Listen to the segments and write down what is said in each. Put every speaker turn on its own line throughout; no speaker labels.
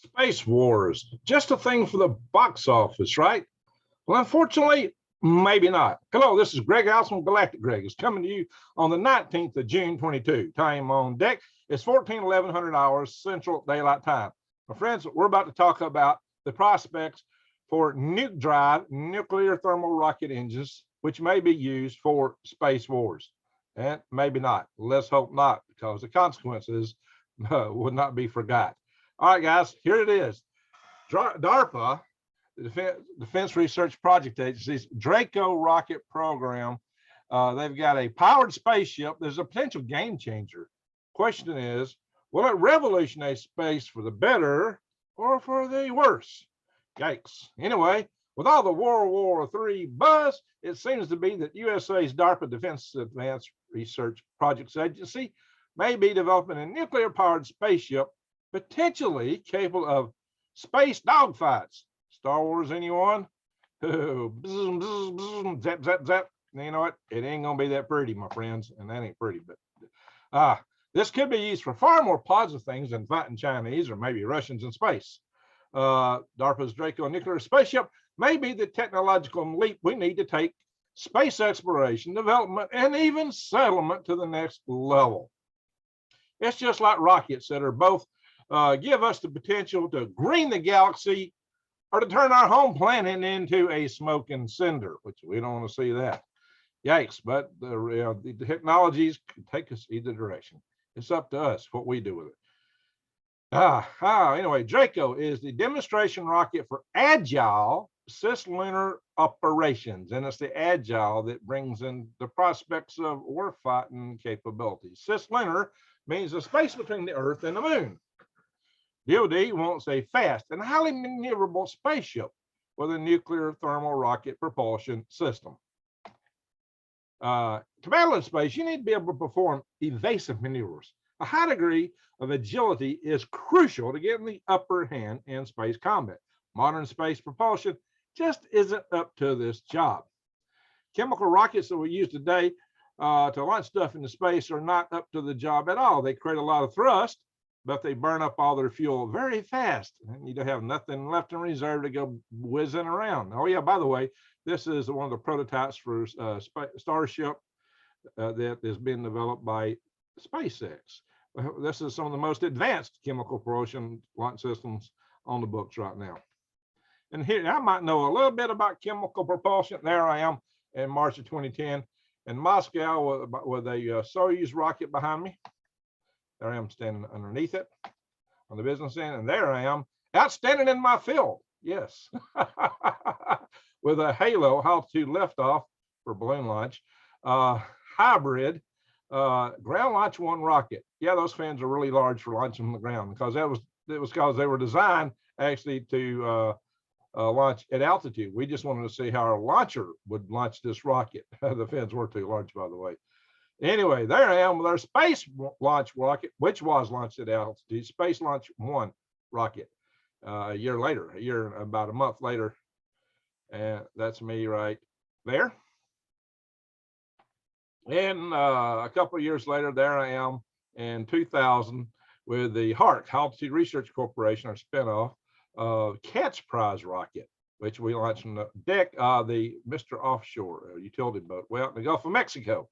Space Wars, just a thing for the box office, right? Well, unfortunately, maybe not. Hello, this is Greg House from Galactic Greg. It's coming to you on the 19th of June, 22. Time on deck is 1100 hours Central Daylight Time. My friends, we're about to talk about the prospects for nuke drive nuclear thermal rocket engines, which may be used for space wars. And maybe not. Let's hope not, because the consequences would not be forgot. All right, guys, here it is. DARPA, the Defense Research Project Agency's Draco rocket program. They've got a powered spaceship. There's a potential game changer. Question is, will it revolutionize space for the better or for the worse? Yikes. Anyway, with all the World War III buzz, it seems to be that USA's DARPA Defense Advanced Research Projects Agency may be developing a nuclear-powered spaceship potentially capable of space dogfights. Star Wars, anyone? Oh, bzz, bzz, bzz, zap, zap, zap. You know what? It ain't gonna be that pretty, my friends, and that ain't pretty. But this could be used for far more positive things than fighting Chinese or maybe Russians in space. DARPA's Draco nuclear spaceship may be the technological leap we need to take space exploration, development, and even settlement to the next level. It's just like rockets that are both give us the potential to green the galaxy or to turn our home planet into a smoking cinder, which we don't want to see that. Yikes, but the technologies can take us either direction. It's up to us what we do with it. Anyway, Draco is the demonstration rocket for agile cislunar operations, and it's the agile that brings in the prospects of warfighting capabilities. Cislunar means the space between the Earth and the Moon. DoD wants a fast and highly maneuverable spaceship with a nuclear thermal rocket propulsion system. To battle in space, you need to be able to perform evasive maneuvers. A high degree of agility is crucial to getting the upper hand in space combat. Modern space propulsion just isn't up to this job. Chemical rockets that we use today to launch stuff into space are not up to the job at all. They create a lot of thrust, but they burn up all their fuel very fast. And you don't have nothing left in reserve to go whizzing around. Oh yeah, by the way, this is one of the prototypes for Starship that is being developed by SpaceX. This is some of the most advanced chemical propulsion launch systems on the books right now. And here, I might know a little bit about chemical propulsion. There I am in March of 2010 in Moscow with a Soyuz rocket behind me. There I am standing underneath it on the business end. And there I am outstanding in my field. Yes. With a Halo altitude liftoff for balloon launch, hybrid ground launch one rocket. Yeah, those fans are really large for launching from the ground because it was because they were designed actually to launch at altitude. We just wanted to see how our launcher would launch this rocket. The fins were too large, by the way. Anyway, there I am with our space launch rocket, which was launched at altitude, Space Launch 1 rocket. A year later, about a month later, and that's me right there. And a couple of years later, there I am in 2000 with the HARC, Altitude Research Corporation, our spinoff, Cat's Prize rocket, which we launched on the deck of the Mr. Offshore utility boat, well, in the Gulf of Mexico.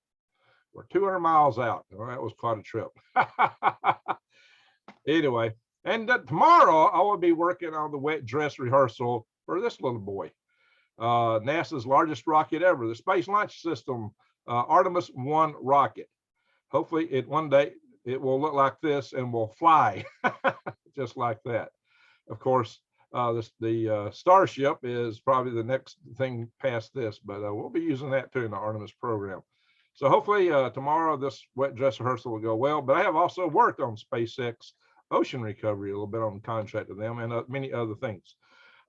We're 200 miles out. Well, that was quite a trip. Anyway, and tomorrow I will be working on the wet dress rehearsal for this little boy. NASA's largest rocket ever, the Space Launch System, Artemis 1 rocket. Hopefully one day it will look like this and will fly just like that. Of course, the Starship is probably the next thing past this, but we'll be using that too in the Artemis program. So hopefully tomorrow this wet dress rehearsal will go well, but I have also worked on SpaceX ocean recovery a little bit on contract with them and many other things.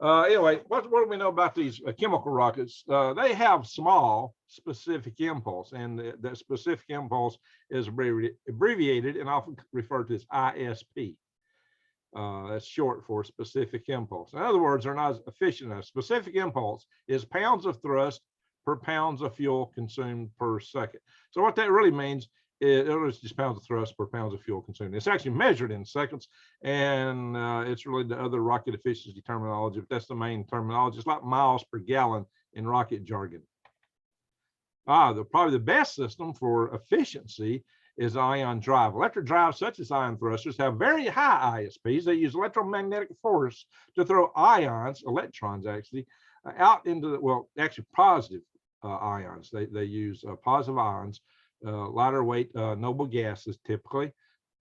Anyway, what do we know about these chemical rockets? They have small specific impulse, and the specific impulse is abbreviated and often referred to as ISP. That's short for specific impulse. In other words, they're not as efficient as specific impulse is pounds of thrust per pounds of fuel consumed per second. So what that really means it is just pounds of thrust per pounds of fuel consumed. It's actually measured in seconds, and it's really the other rocket efficiency terminology, but that's the main terminology. It's like miles per gallon in rocket jargon. Probably the best system for efficiency is ion drive. Electric drives, such as ion thrusters, have very high ISPs. They use electromagnetic force to throw ions, electrons actually, out into the, well, actually positive ions. They use positive ions, lighter weight noble gases typically,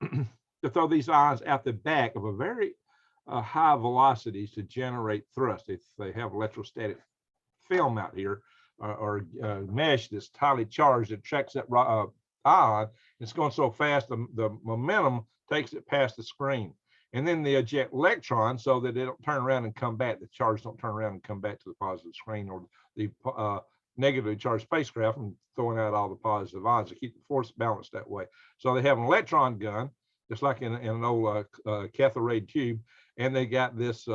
to throw these ions out the back of a very high velocities to generate thrust. If they have electrostatic film out here or mesh that's highly charged, that tracks that ion, it's going so fast, the momentum takes it past the screen. And then they eject electrons so that they don't turn around and come back. The charge don't turn around and come back to the positive screen or the negatively charged spacecraft from throwing out all the positive ions to keep the force balanced that way. So they have an electron gun, just like in an old cathode tube, and they got this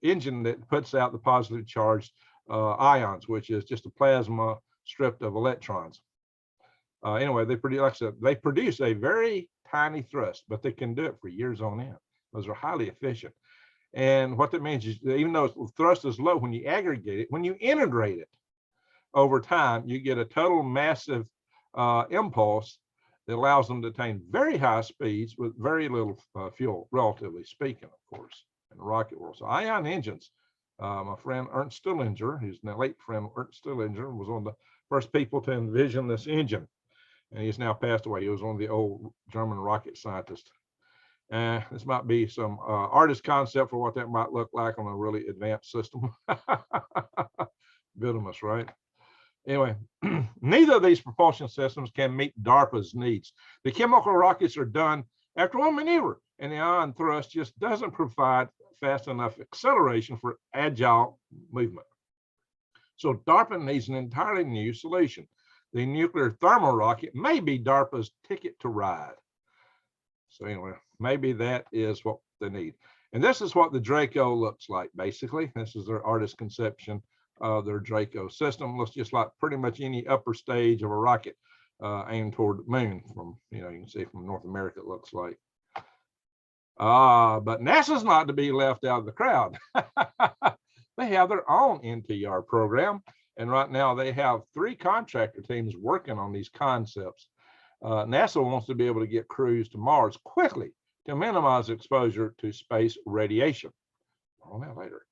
engine that puts out the positively charged ions, which is just a plasma stripped of electrons. Anyway, they produce, like I said, they produce a very tiny thrust, but they can do it for years on end. Those are highly efficient. And what that means is, even though thrust is low, when you aggregate it, when you integrate it over time, you get a total massive impulse that allows them to attain very high speeds with very little fuel, relatively speaking, of course, in the rocket world. So ion engines, my friend Ernst Stillinger, who's the late friend Ernst Stillinger, was one of the first people to envision this engine. And he's now passed away. He was one of the old German rocket scientists. This might be some artist concept for what that might look like on a really advanced system. Venomous, right? Anyway, neither of these propulsion systems can meet DARPA's needs. The chemical rockets are done after one maneuver, and the ion thrust just doesn't provide fast enough acceleration for agile movement. So DARPA needs an entirely new solution. The nuclear thermal rocket may be DARPA's ticket to ride. So anyway, maybe that is what they need. And this is what the Draco looks like, basically. This is their artist conception of their Draco system. Looks just like pretty much any upper stage of a rocket aimed toward the moon. From, you can see from North America, it looks like. But NASA's not to be left out of the crowd. They have their own NTR program. And right now they have 3 contractor teams working on these concepts. NASA wants to be able to get crews to Mars quickly to minimize exposure to space radiation. On that later.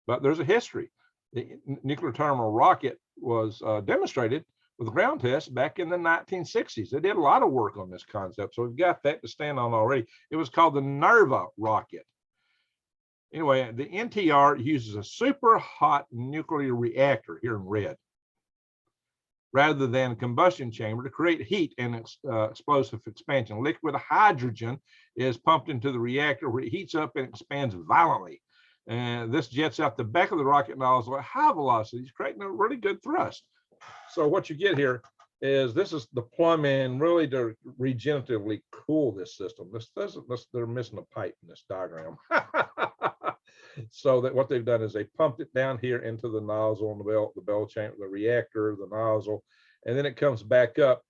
But there's a history. The nuclear thermal rocket was demonstrated with ground tests back in the 1960s. They did a lot of work on this concept, so we've got that to stand on already. It was called the NERVA rocket. Anyway, the NTR uses a super hot nuclear reactor, here in red, rather than a combustion chamber to create heat and explosive expansion. Liquid hydrogen is pumped into the reactor where it heats up and expands violently. And this jets out the back of the rocket nozzle at high velocities, creating a really good thrust. So what you get here is, this is the plumbing really to regeneratively cool this system. They're missing a pipe in this diagram. So that what they've done is they pumped it down here into the nozzle and the bell chamber, the reactor, the nozzle, and then it comes back up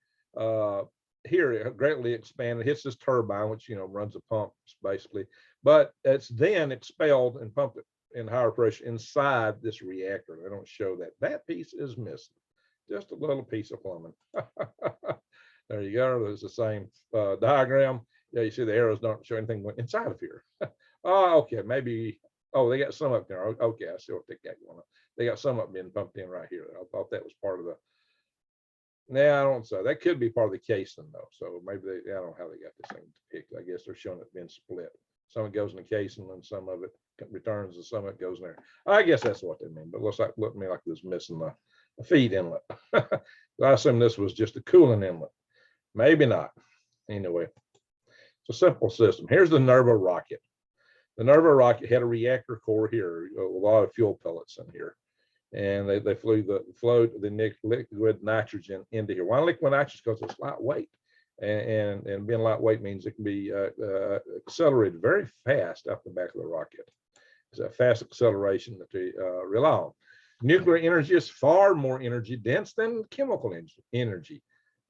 here, it greatly expanded, hits this turbine, which runs the pumps basically, but it's then expelled and pumped in higher pressure inside this reactor. They don't show that. That piece is missing, just a little piece of plumbing. There you go. There's the same diagram. Yeah, you see the arrows don't show anything went inside of here. Oh, okay, maybe. Oh, they got some up there. Okay, I see what they got going on. They got some up being pumped in right here. I thought that was part of the. No, I don't say that could be part of the casing though. So maybe I don't know how they got this thing picked. I guess they're showing it being split. Some of it goes in the casing and some of it returns and some of it goes in there. I guess that's what they mean. But it looked to me like it was missing a feed inlet. I assume this was just a cooling inlet. Maybe not. Anyway, it's a simple system. Here's the NERVA rocket. The NERVA rocket had a reactor core here, a lot of fuel pellets in here, and they flowed the liquid nitrogen into here. Why liquid nitrogen? Because it's lightweight, and being lightweight means it can be accelerated very fast out the back of the rocket. It's a fast acceleration that they rely on. Nuclear energy is far more energy dense than chemical energy.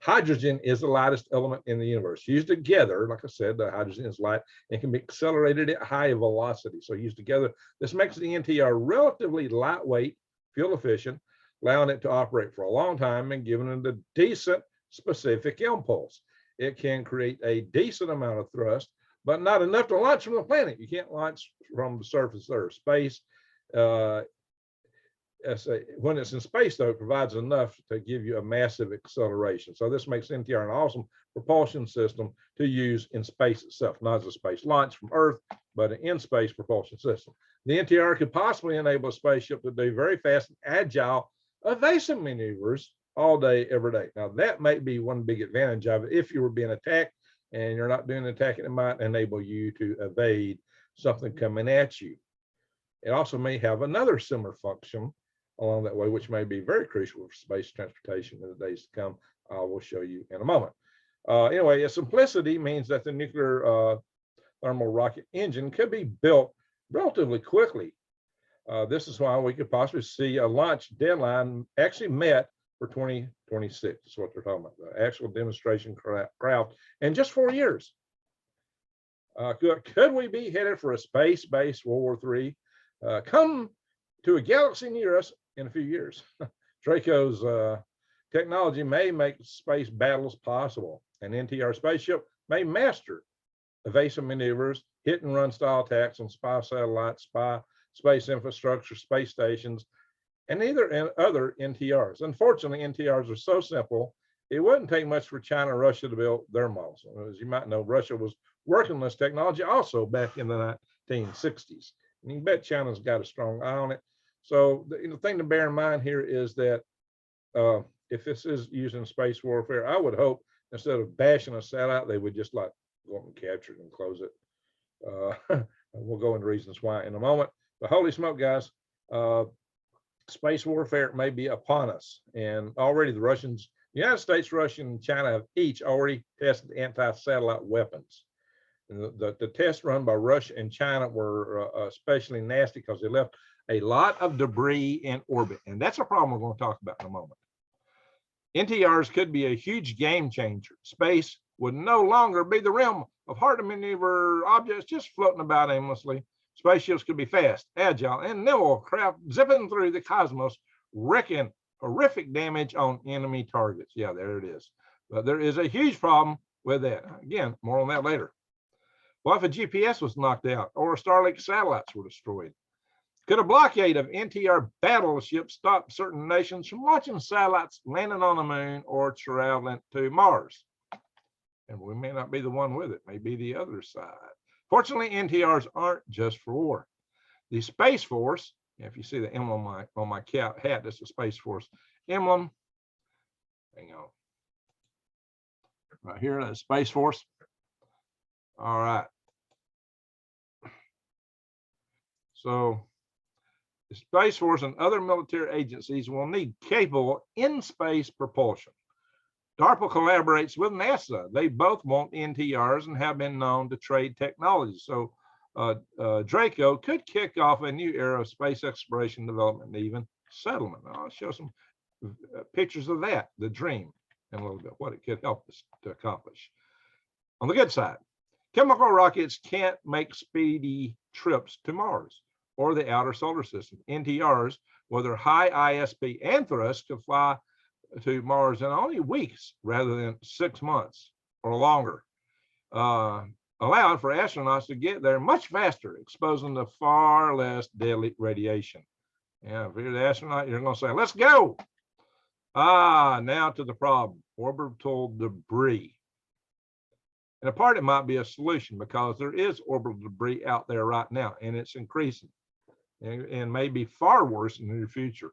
Hydrogen is the lightest element in the universe. Used together, like I said, the hydrogen is light and can be accelerated at high velocity. So used together, this makes the NTR relatively lightweight, fuel efficient, allowing it to operate for a long time and giving it a decent specific impulse. It can create a decent amount of thrust, but not enough to launch from the planet. You can't launch from the surface or space. When it's in space, though, it provides enough to give you a massive acceleration. So this makes NTR an awesome propulsion system to use in space itself, not as a space launch from Earth, but an in-space propulsion system. The NTR could possibly enable a spaceship to do very fast and agile evasive maneuvers all day, every day. Now, that might be one big advantage of it. If you were being attacked and you're not doing attacking, it might enable you to evade something coming at you. It also may have another similar function along that way, which may be very crucial for space transportation in the days to come. I will show you in a moment. Anyway, its simplicity means that the nuclear thermal rocket engine could be built relatively quickly. This is why we could possibly see a launch deadline actually met for 2026. Is what they're talking about, the actual demonstration craft in just 4 years. Could we be headed for a space-based World War III? Come to a galaxy near us in a few years. Draco's technology may make space battles possible. An NTR spaceship may master evasive maneuvers, hit and run style attacks on spy satellites, space infrastructure, space stations, and other NTRs. Unfortunately, NTRs are so simple, it wouldn't take much for China and Russia to build their models. As you might know, Russia was working on this technology also back in the 1960s. And you can bet China's got a strong eye on it. So the thing to bear in mind here is that if this is used in space warfare, I would hope instead of bashing a satellite, they would just like go up and capture it and close it. We'll go into reasons why in a moment. But holy smoke, guys, space warfare may be upon us. And already the Russians, United States, Russia, and China have each already tested anti-satellite weapons. And the tests run by Russia and China were especially nasty because they left a lot of debris in orbit. And that's a problem we're going to talk about in a moment. NTRs could be a huge game changer. Space would no longer be the realm of hard to maneuver objects just floating about aimlessly. Spaceships could be fast, agile, and nimble craft zipping through the cosmos, wreaking horrific damage on enemy targets. Yeah, there it is. But there is a huge problem with that. Again, more on that later. What if a GPS was knocked out or Starlink satellites were destroyed? Could a blockade of NTR battleships stop certain nations from launching satellites, landing on the moon, or traveling to Mars? And we may not be the one with it, may be the other side. Fortunately, NTRs aren't just for war. The Space Force, if you see the emblem on my hat, that's the Space Force emblem. Hang on. Right here, that's Space Force. All right. So the Space Force and other military agencies will need capable in-space propulsion. DARPA collaborates with NASA. They both want NTRs and have been known to trade technology. So Draco could kick off a new era of space exploration, development, and even settlement. I'll show some pictures of that, the dream, in a little bit, what it could help us to accomplish. On the good side, chemical rockets can't make speedy trips to Mars or the outer solar system. NTRs, with their high ISP and thrust, could fly to Mars in only weeks rather than 6 months or longer, allowing for astronauts to get there much faster, exposing to far less deadly radiation. Yeah, if you're the astronaut, you're going to say, let's go. Now to the problem, orbital debris. And a part it might be a solution because there is orbital debris out there right now, and it's increasing and may be far worse in the near future.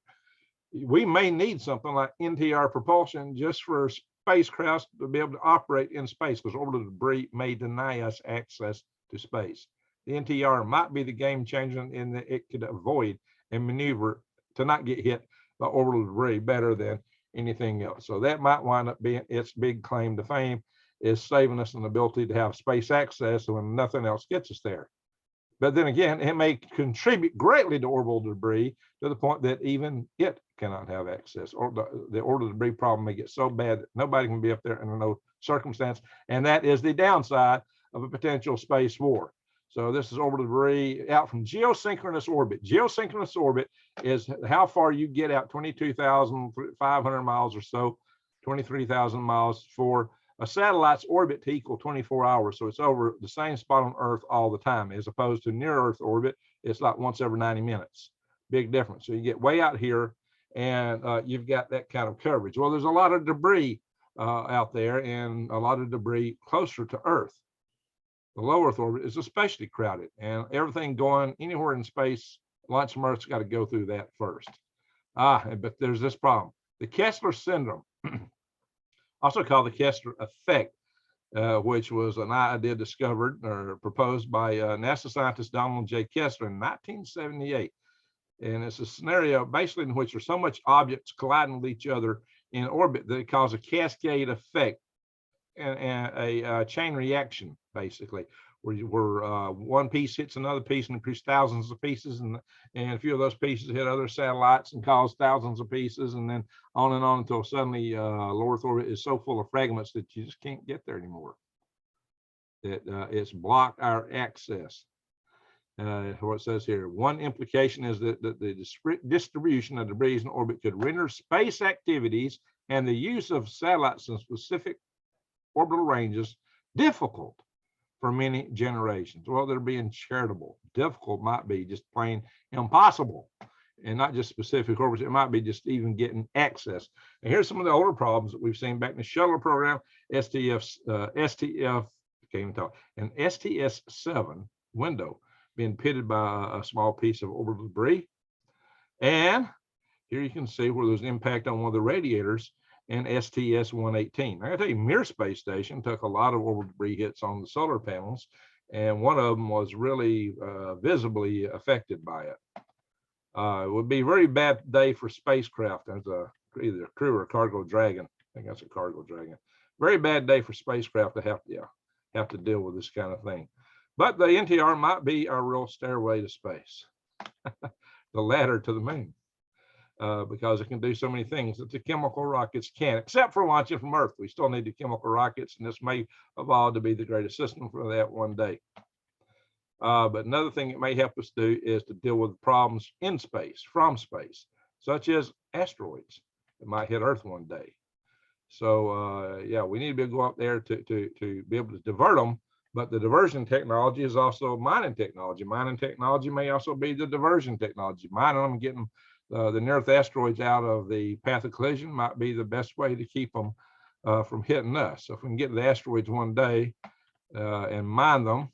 We may need something like NTR propulsion just for spacecraft to be able to operate in space, because orbital debris may deny us access to space. The NTR might be the game changer in that it could avoid and maneuver to not get hit by orbital debris better than anything else. So that might wind up being its big claim to fame, is saving us an ability to have space access when nothing else gets us there. But then again, it may contribute greatly to orbital debris to the point that even it cannot have access, or the orbital debris problem may get so bad that nobody can be up there under no circumstance. And that is the downside of a potential space war. So this is orbital debris out from geosynchronous orbit. Geosynchronous orbit is how far you get out, 22,500 miles or so, 23,000 miles for a satellite's orbit to equal 24 hours. So it's over the same spot on Earth all the time, as opposed to near Earth orbit. It's like once every 90 minutes. Big difference. So you get way out here and you've got that kind of coverage. Well, there's a lot of debris out there, and a lot of debris closer to Earth. The low Earth orbit is especially crowded, and everything going anywhere in space, launch from Earth's got to go through that first. But there's this problem. The KESSLER syndrome, also called the KESSLER effect, which was an idea discovered or proposed by NASA scientist Donald J. Kessler in 1978. And it's a scenario basically in which there's so much objects colliding with each other in orbit that it causes a cascade effect and a chain reaction, basically, where one piece hits another piece and increase thousands of pieces, and a few of those pieces hit other satellites and cause thousands of pieces, and then on until suddenly low Earth orbit is so full of fragments that you just can't get there anymore. It's blocked our access. What it says here, one implication is that the distribution of debris in orbit could render space activities and the use of satellites in specific orbital ranges difficult for many generations. Well, they're being charitable. Difficult might be just plain impossible, and not just specific orbits. It might be just even getting access. And here's some of the older problems that we've seen back in the shuttle program, STF, can't even talk, and STS-7 window being pitted by a small piece of orbital debris. And here you can see where there's an impact on one of the radiators and STS-118. I gotta tell you, Mir Space Station took a lot of orbital debris hits on the solar panels, and one of them was really visibly affected by it. It would be a very bad day for spacecraft. There's either a crew or a cargo dragon. I think that's a cargo dragon. Very bad day for spacecraft to have to deal with this kind of thing. But the NTR might be our real stairway to space, the ladder to the moon. Because it can do so many things that the chemical rockets can't, except for launching from Earth. We still need the chemical rockets, and this may evolve to be the greatest system for that one day. But another thing it may help us do is to deal with problems in space, from space, such as asteroids that might hit Earth one day. So yeah, we need to be able to go up there to be able to divert them. But the diversion technology is also mining technology. Mining technology may also be the diversion technology. Mining them, getting the near-Earth asteroids out of the path of collision might be the best way to keep them from hitting us. So if we can get to the asteroids one day and mine them,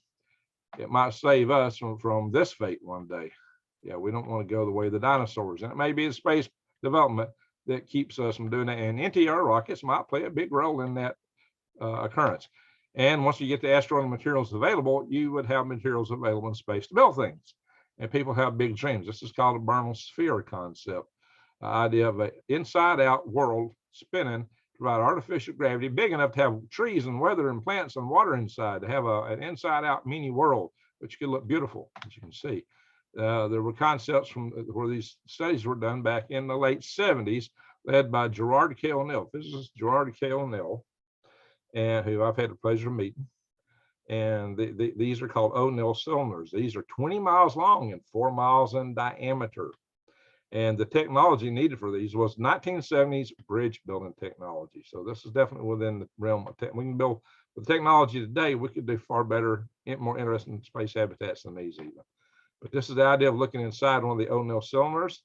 it might save us from this fate one day. Yeah, we don't want to go the way of the dinosaurs. And it may be the space development that keeps us from doing that. And NTR rockets might play a big role in that occurrence. And once you get the asteroid materials available, you would have materials available in space to build things. And people have big dreams. This is called a Bernal sphere concept. The idea of an inside-out world spinning to provide artificial gravity big enough to have trees and weather and plants and water inside, to have an inside-out mini world, which could look beautiful, as you can see. There were concepts from where these studies were done back in the late 70s, led by Gerard K. O'Neill, physicist Gerard K. O'Neill, and who I've had the pleasure of meeting. And these are called O'Neill cylinders. These are 20 miles long and 4 miles in diameter. And the technology needed for these was 1970s bridge building technology. So this is definitely within the realm of tech. We can build with technology today. We could do far better, more interesting space habitats than these even. But this is the idea of looking inside one of the O'Neill cylinders.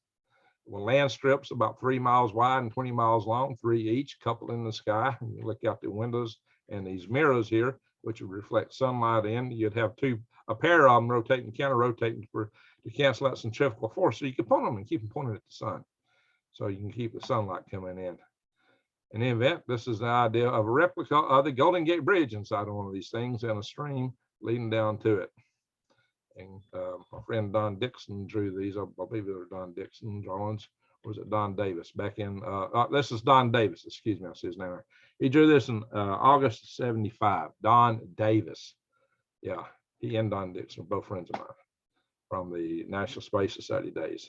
With land strips about 3 miles wide and 20 miles long, 3 each, coupled in the sky. And you look out the windows and these mirrors here, which would reflect sunlight in. You'd have a pair of them rotating, counter-rotating to cancel out centrifugal force. So you can point them and keep them pointed at the sun. So you can keep the sunlight coming in. In the event, this is the idea of a replica of the Golden Gate Bridge inside of one of these things and a stream leading down to it. And my friend Don Dixon drew these. I believe they're Don Dixon drawings. Or was it Don Davis? Back in, this is Don Davis, excuse me, I see his name there. He drew this in August of '75, Don Davis. Yeah, he and Don Dixon were both friends of mine from the National Space Society days.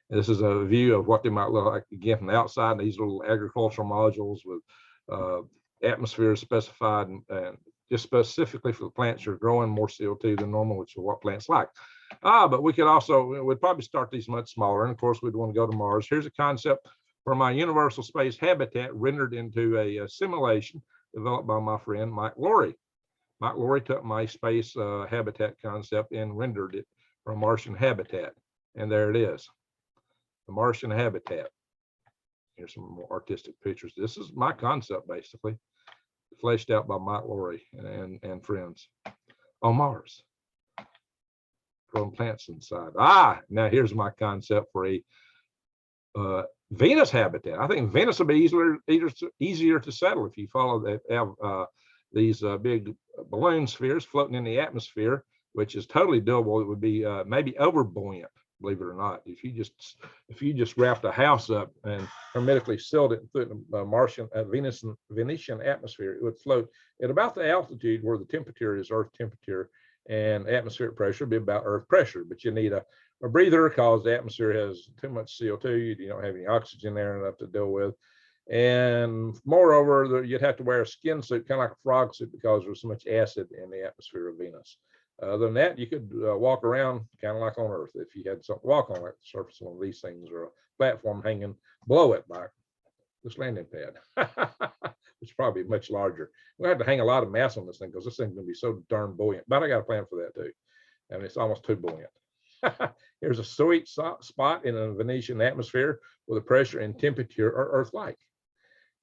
This is a view of what they might look like again from the outside. These little agricultural modules with atmosphere specified and just specifically for the plants you're growing more CO2 than normal, which is what plants like. But we could also, we'd probably start these much smaller. And of course, we'd want to go to Mars. Here's a concept for my universal space habitat rendered into a simulation developed by my friend Mike Laurie. Mike Laurie took my space habitat concept and rendered it for a Martian habitat. And there it is, the Martian habitat. Here's some more artistic pictures. This is my concept, basically, fleshed out by Mike Laurie and friends on Mars. Growing plants inside. Now here's my concept for a Venus habitat. I think Venus will be easier to settle if you follow that. Have these big balloon spheres floating in the atmosphere, which is totally doable. It would be maybe over buoyant, believe it or not. If you just wrapped a house up and hermetically sealed it through the Martian Venetian atmosphere, it would float at about the altitude where the temperature is Earth temperature, and atmospheric pressure would be about Earth pressure. But you need a breather because the atmosphere has too much CO2. You don't have any oxygen there enough to deal with. And moreover, you'd have to wear a skin suit, kind of like a frog suit, because there's so much acid in the atmosphere of Venus. Other than that, you could walk around kind of like on Earth if you had something to walk on, like the surface of one of these things, or a platform hanging below it by this landing pad, which is probably much larger. We'll have to hang a lot of mass on this thing because this thing's going to be so darn buoyant. But I got a plan for that too. I mean, it's almost too buoyant. Here's a sweet spot in a Venetian atmosphere where the pressure and temperature are Earth-like.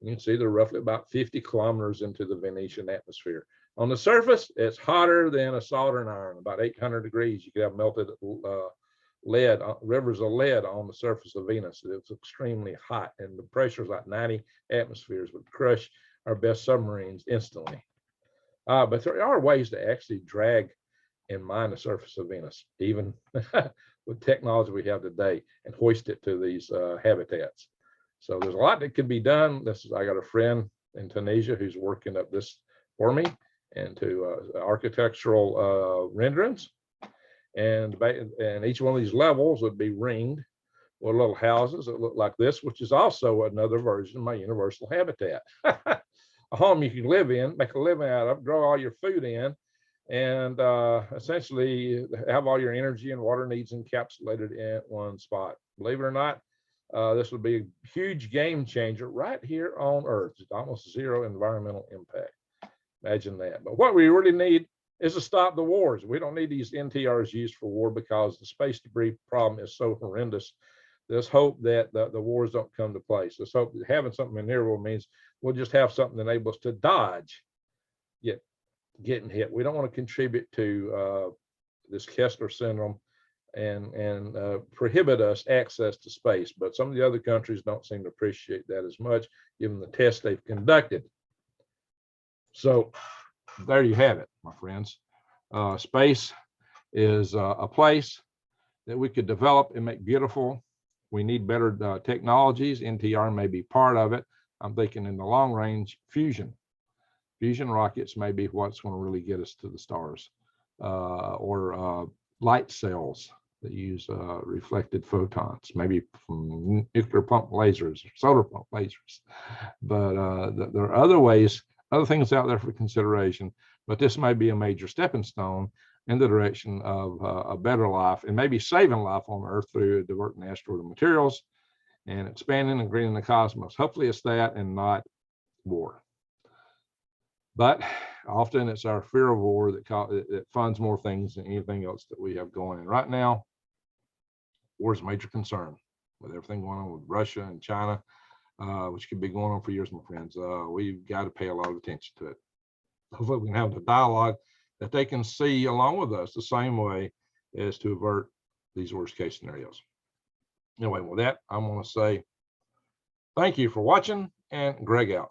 You can see they're roughly about 50 kilometers into the Venetian atmosphere. On the surface, it's hotter than a soldering iron, about 800 degrees. You could have melted lead, rivers of lead on the surface of Venus. It's extremely hot, and the pressure is like 90 atmospheres, would crush our best submarines instantly. But there are ways to actually drag and mine the surface of Venus, even with technology we have today, and hoist it to these habitats. So there's a lot that can be done. I got a friend in Tunisia who's working up this for me, and to architectural renderings. And each one of these levels would be ringed with little houses that look like this, which is also another version of my universal habitat. A home you can live in, make a living out of, grow all your food in, and essentially have all your energy and water needs encapsulated in one spot. Believe it or not, this would be a huge game changer right here on Earth. It's almost zero environmental impact. Imagine that. But what we really need is to stop the wars. We don't need these NTRs used for war because the space debris problem is so horrendous. Let's hope that the wars don't come to place. Let's hope that having something maneuverable means we'll just have something that enables us to dodge getting hit. We don't want to contribute to this KESSLER syndrome and prohibit us access to space. But some of the other countries don't seem to appreciate that as much, given the tests they've conducted. So there you have it, my friends. Space is a place that we could develop and make beautiful. We need better technologies. NTR may be part of it. I'm thinking in the long range, fusion rockets may be what's going to really get us to the stars, or light cells that use reflected photons, maybe from nuclear pump lasers, or solar pump lasers. But there are other ways, other things out there for consideration, but this may be a major stepping stone in the direction of a better life, and maybe saving life on Earth through diverting asteroid materials and expanding and greening the cosmos. Hopefully it's that and not war. But often it's our fear of war that funds more things than anything else that we have going. And right now, war is a major concern with everything going on with Russia and China, which could be going on for years, my friends. We've got to pay a lot of attention to it. Hopefully we can have the dialogue that they can see along with us the same way as to avert these worst case scenarios. Anyway, with that, I'm going to say thank you for watching, and Greg out.